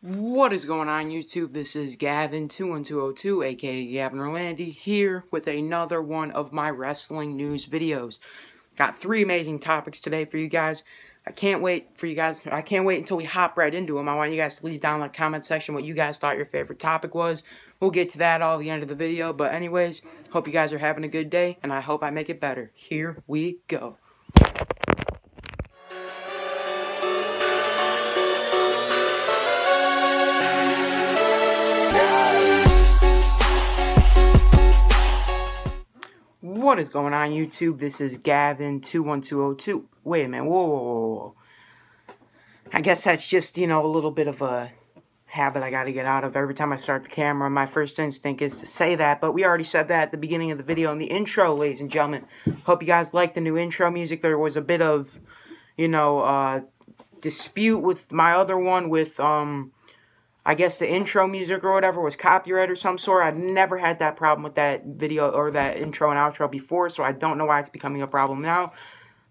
What is going on, YouTube? This is Gavin21202, aka Gavin Orlandi, here with another one of my wrestling news videos. Got three amazing topics today for you guys. I can't wait until we hop right into them. I want you guys to leave down in the comment section what you guys thought your favorite topic was. We'll get to that all at the end of the video, but anyways, hope you guys are having a good day, and I hope I make it better. Here we go. What is going on, YouTube? This is Gavin21202. Wait a minute, whoa. I guess that's just, a little bit of a habit I gotta get out of. Every time I start the camera, my first instinct is to say that, but we already said that at the beginning of the video in the intro, ladies and gentlemen. Hope you guys like the new intro music. There was a bit of, dispute with my other one with, I guess the intro music or whatever was copyright or some sort. I've never had that problem with that video or that intro and outro before, so I don't know why it's becoming a problem now.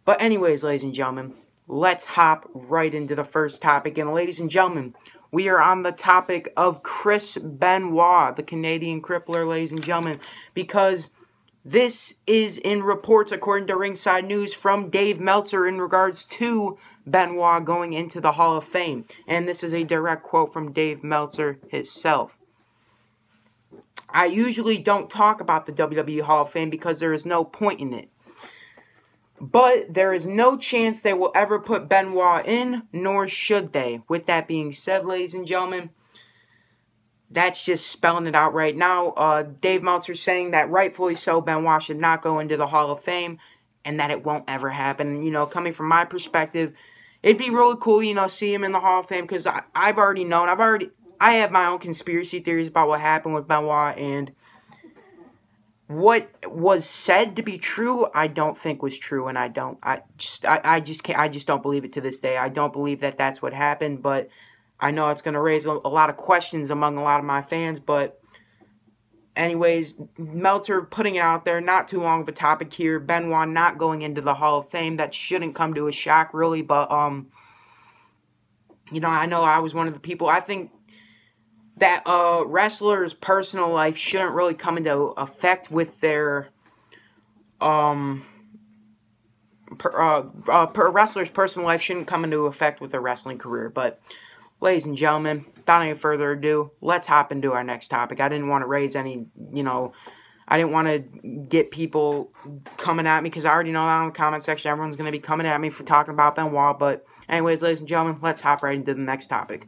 But anyways, ladies and gentlemen, let's hop right into the first topic. And ladies and gentlemen, we are on the topic of Chris Benoit, the Canadian crippler, ladies and gentlemen, because this is in reports, according to Ringside News, from Dave Meltzer in regards to Benoit going into the Hall of Fame. And this is a direct quote from Dave Meltzer himself. I usually don't talk about the WWE Hall of Fame because there is no point in it. But there is no chance they will ever put Benoit in, nor should they. With that being said, ladies and gentlemen, that's just spelling it out right now. Dave Meltzer saying that rightfully so, Benoit should not go into the Hall of Fame, and that it won't ever happen. Coming from my perspective, it'd be really cool, see him in the Hall of Fame, because I've already known, I have my own conspiracy theories about what happened with Benoit, and what was said to be true, I don't think was true, and I just don't believe it to this day. I don't believe that that's what happened, but I know it's going to raise a lot of questions among a lot of my fans, but anyways, Meltzer putting it out there, not too long of a topic here. Benoit not going into the Hall of Fame. That shouldn't come to a shock, really, but, I know I was one of the people. I think that wrestlers' personal life shouldn't really come into effect with their, wrestlers' personal life shouldn't come into effect with their wrestling career, but ladies and gentlemen, without any further ado, let's hop into our next topic. I didn't want to raise any, I didn't want to get people coming at me, because I already know that in the comment section, everyone's going to be coming at me for talking about Benoit. But anyways, ladies and gentlemen, let's hop right into the next topic.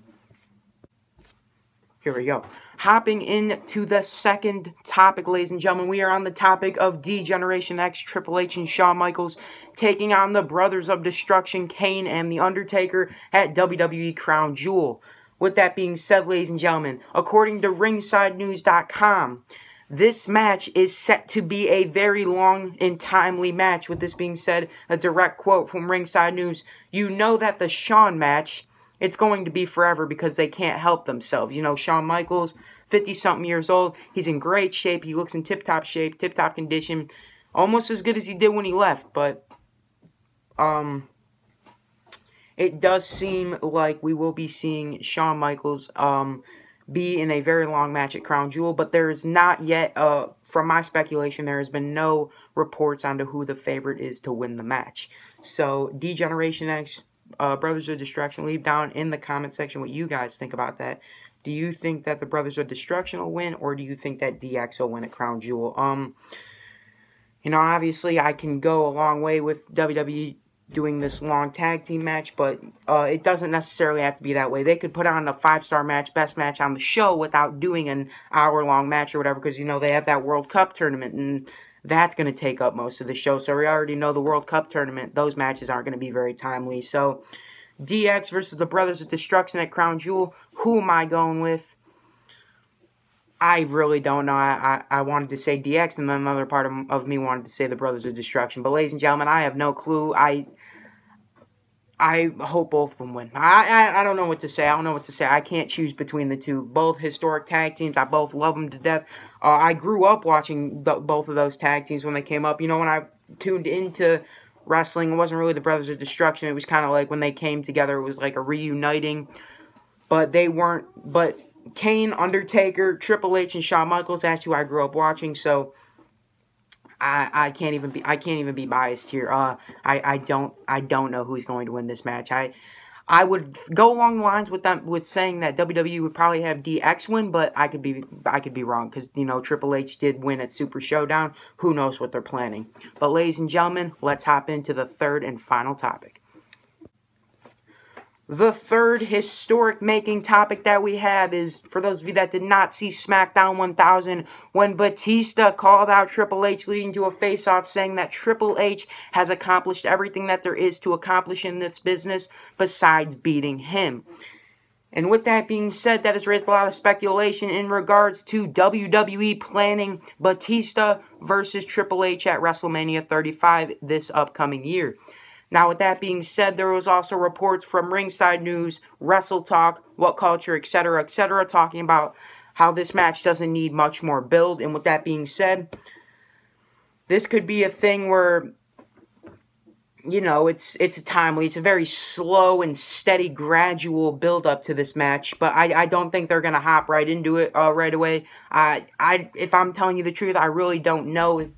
Here we go. Hopping into the second topic, ladies and gentlemen, we are on the topic of D-Generation X, Triple H and Shawn Michaels taking on the Brothers of Destruction, Kane and The Undertaker, at WWE Crown Jewel. With that being said, ladies and gentlemen, according to RingsideNews.com, this match is set to be a very long and timely match. With this being said, a direct quote from Ringside News, "You know that the Shawn match, it's going to be forever because they can't help themselves." Shawn Michaels, 50-something years old. He's in great shape. He looks in tip-top shape, tip-top condition. Almost as good as he did when he left. But, it does seem like we will be seeing Shawn Michaels, be in a very long match at Crown Jewel. But there is not yet, from my speculation, there has been no reports onto who the favorite is to win the match. So, D-Generation X, Brothers of Destruction, leave down in the comment section what you guys think about that. Do you think that the Brothers of Destruction will win, or do you think that DX will win at Crown Jewel? Obviously I can go a long way with WWE doing this long tag team match, but it doesn't necessarily have to be that way. They could put on a 5-star match, best match on the show, without doing an hour-long match or whatever, because, they have that World Cup tournament, and that's going to take up most of the show. So we already know the World Cup tournament, those matches aren't going to be very timely. So DX versus the Brothers of Destruction at Crown Jewel, who am I going with? I really don't know. I wanted to say DX, and then another part of me wanted to say the Brothers of Destruction. But ladies and gentlemen, I have no clue. I hope both of them win. I don't know what to say. I don't know what to say. I can't choose between the two. Both historic tag teams. I both love them to death. I grew up watching both of those tag teams when they came up. When I tuned into wrestling, it wasn't really the Brothers of Destruction. It was kind of like when they came together, it was like a reuniting. But they weren't, but Kane, Undertaker, Triple H, and Shawn Michaels, that's who I grew up watching, so I can't even be biased here. I don't know who's going to win this match. I would go along the lines with saying that WWE would probably have DX win, but I could be wrong, because you know Triple H did win at Super Showdown. Who knows what they're planning? But ladies and gentlemen, let's hop into the third and final topic. The third historic-making topic that we have is, for those of you that did not see SmackDown 1000, when Batista called out Triple H, leading to a face-off, saying that Triple H has accomplished everything that there is to accomplish in this business besides beating him. And with that being said, that has raised a lot of speculation in regards to WWE planning Batista versus Triple H at WrestleMania 35 this upcoming year. Now, with that being said, there was also reports from Ringside News, Wrestle Talk, What Culture, etc., talking about how this match doesn't need much more build. And with that being said, this could be a thing where, you know, it's a very slow and steady, gradual build up to this match. But I don't think they're gonna hop right into it right away. If I'm telling you the truth, I really don't know if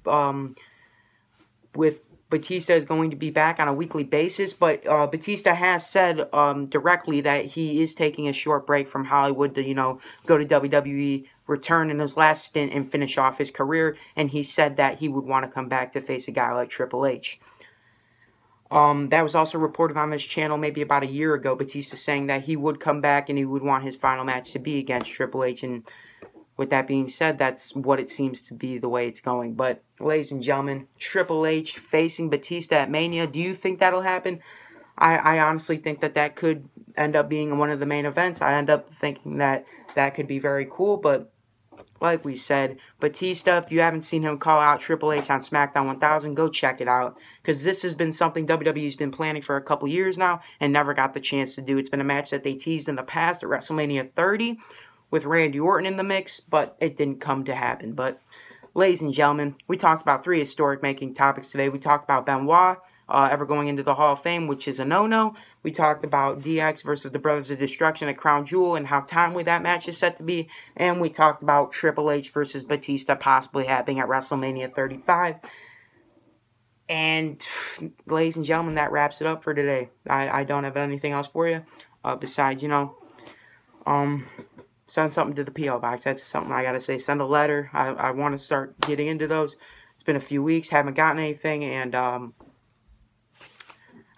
Batista is going to be back on a weekly basis, but Batista has said directly that he is taking a short break from Hollywood to, you know, go to WWE, return in his last stint, and finish off his career, and he said that he would want to come back to face a guy like Triple H. That was also reported on this channel maybe about a year ago, Batista saying that he would come back and he would want his final match to be against Triple H, and with that being said, that's what it seems to be the way it's going. But, ladies and gentlemen, Triple H facing Batista at Mania, do you think that'll happen? I honestly think that could end up being one of the main events. I end up thinking that could be very cool, but like we said, Batista, if you haven't seen him call out Triple H on SmackDown 1000, go check it out, because this has been something WWE's been planning for a couple years now and never got the chance to do. It's been a match that they teased in the past at WrestleMania 30, with Randy Orton in the mix, but it didn't come to happen. But, ladies and gentlemen, we talked about 3 historic-making topics today. We talked about Benoit ever going into the Hall of Fame, which is a no-no. We talked about DX versus the Brothers of Destruction at Crown Jewel and how timely that match is set to be. And we talked about Triple H versus Batista possibly happening at WrestleMania 35. And, ladies and gentlemen, that wraps it up for today. I don't have anything else for you besides, you know, send something to the P.O. Box. That's something I gotta say. Send a letter. I want to start getting into those. It's been a few weeks. Haven't gotten anything. And I'm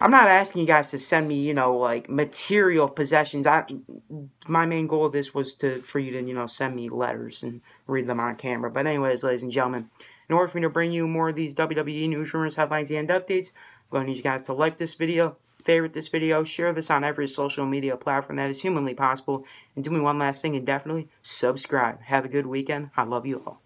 not asking you guys to send me, you know, like, material possessions. My main goal of this was for you to, you know, send me letters and read them on camera. But anyways, ladies and gentlemen, in order for me to bring you more of these WWE news, rumors, headlines, and updates, I'm going to need you guys to like this video, favorite this video, share this on every social media platform that is humanly possible, and do me one last thing and definitely subscribe. Have a good weekend. I love you all.